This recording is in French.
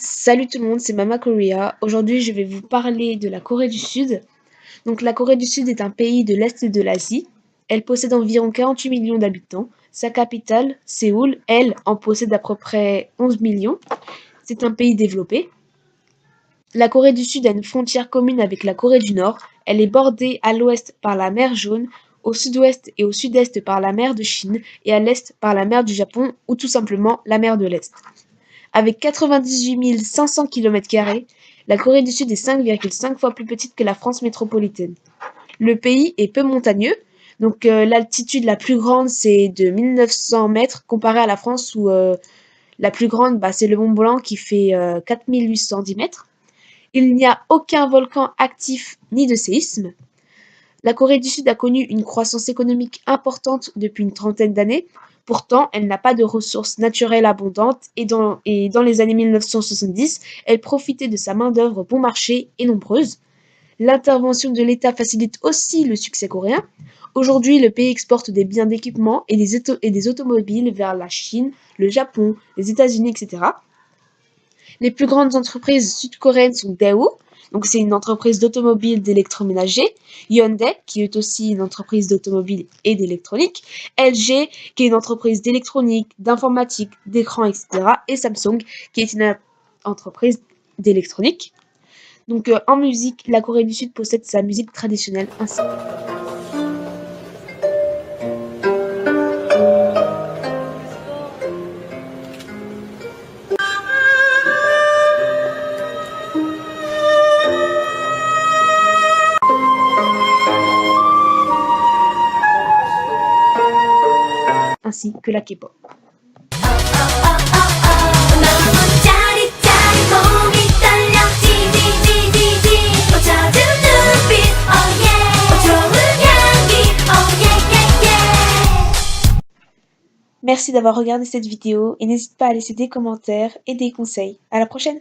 Salut tout le monde, c'est Mama Korea. Aujourd'hui, je vais vous parler de la Corée du Sud. Donc, la Corée du Sud est un pays de l'Est de l'Asie. Elle possède environ 48 millions d'habitants. Sa capitale, Séoul, elle, en possède à peu près 11 millions. C'est un pays développé. La Corée du Sud a une frontière commune avec la Corée du Nord. Elle est bordée à l'ouest par la mer Jaune, au sud-ouest et au sud-est par la mer de Chine et à l'est par la mer du Japon ou tout simplement la mer de l'Est. Avec 98 500 km², la Corée du Sud est 5,5 fois plus petite que la France métropolitaine. Le pays est peu montagneux, donc l'altitude la plus grande c'est de 1900 mètres comparé à la France où la plus grande c'est le Mont Blanc qui fait 4810 mètres. Il n'y a aucun volcan actif ni de séisme. La Corée du Sud a connu une croissance économique importante depuis une trentaine d'années. Pourtant, elle n'a pas de ressources naturelles abondantes et dans les années 1970, elle profitait de sa main-d'œuvre bon marché et nombreuse. L'intervention de l'État facilite aussi le succès coréen. Aujourd'hui, le pays exporte des biens d'équipement et des automobiles vers la Chine, le Japon, les États-Unis, etc. Les plus grandes entreprises sud-coréennes sont Daewoo, donc c'est une entreprise d'automobile d'électroménager, Hyundai, qui est aussi une entreprise d'automobile et d'électronique, LG, qui est une entreprise d'électronique, d'informatique, d'écran, etc. et Samsung, qui est une entreprise d'électronique. Donc en musique, la Corée du Sud possède sa musique traditionnelle ainsi que la K-pop. Merci d'avoir regardé cette vidéo et n'hésite pas à laisser des commentaires et des conseils. À la prochaine!